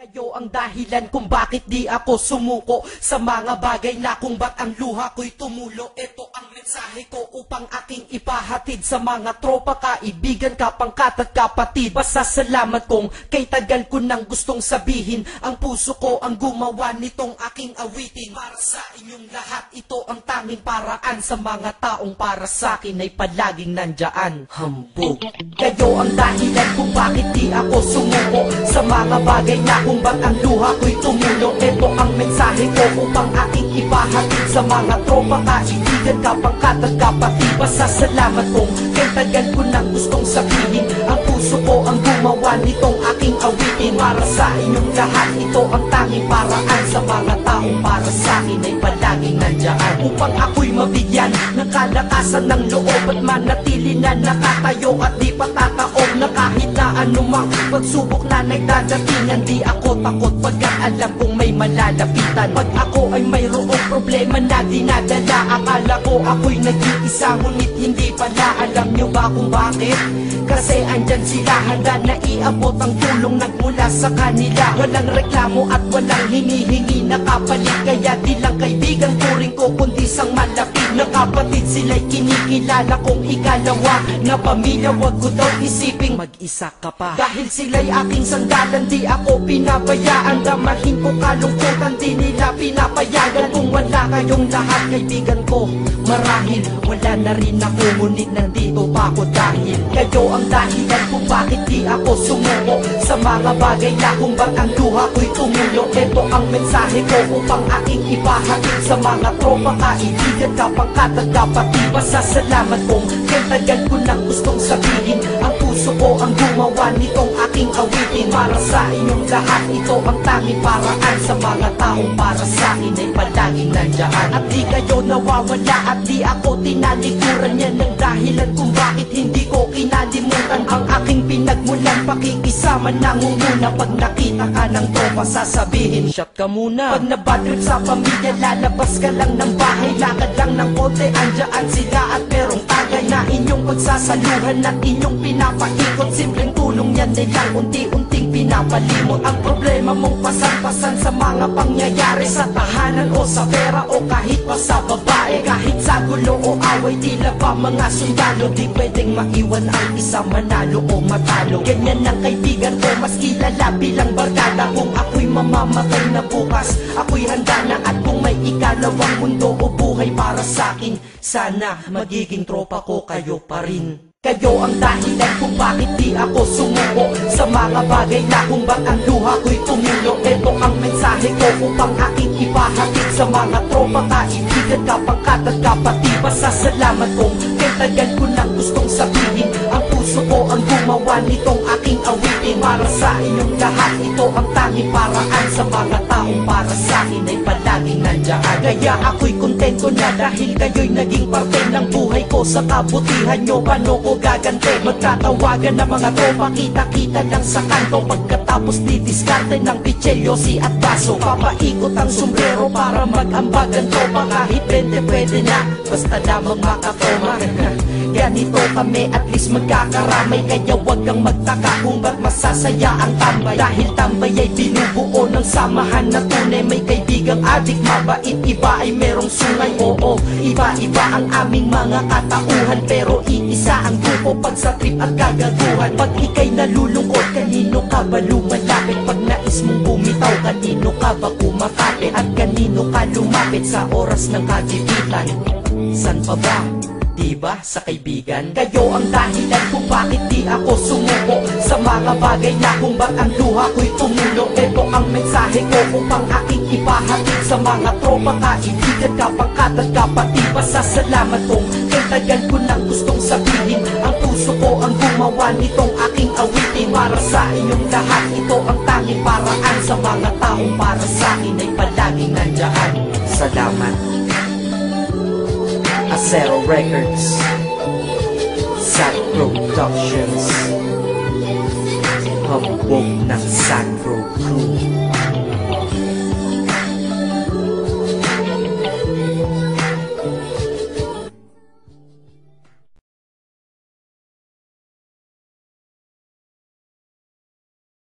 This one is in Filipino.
Kayo ang dahilan kung bakit di ako sumuko sa mga bagay na kung ba't ang luha ko'y tumulo. Ito ang mensahe ko upang aking ipahatid sa mga tropa, kaibigan, kapangkat at kapatid. Pasasalamat kong kay tagal ko nang gustong sabihin. Ang puso ko ang gumawa nitong aking awitin. Para sa inyong lahat, ito ang tanging paraan sa mga taong para sa akin ay palaging nandyan. Hambog. Kayo ang dahilan kung bakit di ako sumuko sa mga bagay na kung ba't ang luha ko'y tumulo. Ito ang mensahe ko upang aking ipahatid sa mga tropa, kaibigan, kapangkat at kapatid. Pasasalamat kong kay tagal ko nang gustong sabihin. Ang puso ko ang gumawa nitong aking awitin. Para sa inyong lahat, ito ang tanging paraan sa mga taong para sa akin ay palaging nandyan. Upang ako'y mabigyan ng kalakasan ng loob at manatili na nakatayo at di patataob na kahit na anumang pagsubok na nagdadatingan. Di ako takot pagkat alam kong may malalapitan. Pag ako ay mayroong problema na dinadala, akala ko ako'y nag-iisa, ngunit hindi pala. Alam nyo ba kung bakit? Kasi andyan sila, handa na iabot ang tulong nagmula sa kanila. Walang reklamo at walang hinihingi na kapalit. Kaya di lang kaibigan turing ko kundi sang malapit na kapatid. Sila'y kinikilala kong ikalawa na pamilya. Wag ko daw isiping mag-isa ka pa. Dahil sila'y aking sandalan, di ako pinabayaan. Damahin ko kalungkutan, di nila pinapayagan. Kung wala kayong lahat kaibigan ko, marahil wala na rin ako. Ngunit nandito pa ako dahil kayo ang dahilan kung bakit di ako sumuko sa mga bagay na kung ba't ang luha ko'y tumulo. Ito ang mensahe ko upang aking ipahatid sa mga tropa, kaibigan, kapangkat at kapatid. Pasasalamat kong kay tagal ko nang gustong sabihin. Ang puso ko ang gumawa nitong aking awitin. Para sa inyong lahat, ito ang tanging paraan sa mga taong para sa akin ay palaging nandyan. At di kayo nawawala at di ako tinalikuran. Yan ang dahilan kung bakit hindi ko kinalimutan ang aking pinagmulan. Pakikisama nangunguna. Pag nakita ka ng tropa sasabihin shot ka muna. Pag nabadrip sa pamilya lalabas ka lang ng bahay. Lakad lang ng konti, andyan sila at merong tagay na inyong pagsasaluhan at inyong pinapaikot. Simpleng tulong yan nilang unti-unting pinapalimot. Ang problema mong pasan-pasan sa mga pangyayari sa tahanan o sa pera o kahit pa sa babae. Kahit sa gulo o away, tila ba mga sundalo, di pwedeng maiwan ang isa manalo o matalo. Ganyan ang kaibigan ko, mas kilala bilang barkada. Kung ako'y mamamatay na bukas, ako'y handa na. At kung may ikalawang mundo o buhay para sa akin, sana magiging tropa ko kayo pa rin. Kayo ang dahilan kung bakit di ako sumuko sa mga bagay na kung ba't ang luha ko'y tumulo. Ito ang mensahe ko upang aking ipahatid sa mga tropa, kaibigan, kapangkat at kapatid. Pasasalamat kong kay tagal ko nang gustong sabihin. Ang puso ko ang gumawa nitong aking awitin. Para sa inyong lahat, ito ang tanging paraan sa mga taong para sa akin ay palaging nandyan. Kaya ako'y kontento na dahil kayo'y naging parte ng buhay ko. Sa kabutihan nyo, paano ko gagante? Magtatawagan ng mga tropa, kita-kita lang sa kanto. Pagkatapos didiskarte ng pichelyosi at baso. Papaikot ang sombrero para mag-ambag ang tropa. Kahit 20 pwede na, basta lamang makatoma. Ganito kami, at least magkakaramay. Kaya wag kang magtaka kung ba't masasaya ang tambay. Dahil tambay ay binubuo ng samahan na tunay. May kaibigang adik, mabait, iba ay merong sungay. Oo, iba-iba ang aming mga katauhan, pero iisa ang grupo pag sa trip at kagaguhan. Pag ika'y nalulungkot, kanino ka ba lumalapit? Pag nais mong bumitaw, kanino ka ba kumakapit? At kanino ka lumapit sa oras ng kagipitan? San pa ba? Diba sa kaibigan? Kayo ang dahilan kung bakit di ako sumuko sa mga bagay na kung ba't ang luha ko'y tumulo. Ito ang mensahe ko upang aking ipahatid sa mga tropa, kaibigan, kapangkat at kapatid. Pasasalamat kong kay tagal ko nang gustong sabihin. Ang puso ko ang gumawa nitong aking awitin. Para sa inyong lahat, ito ang tanging paraan sa mga taong para sa akin ay palaging nandyan. Salamat. Acero Records, Sad Productions, hambog ng Sacro Crew.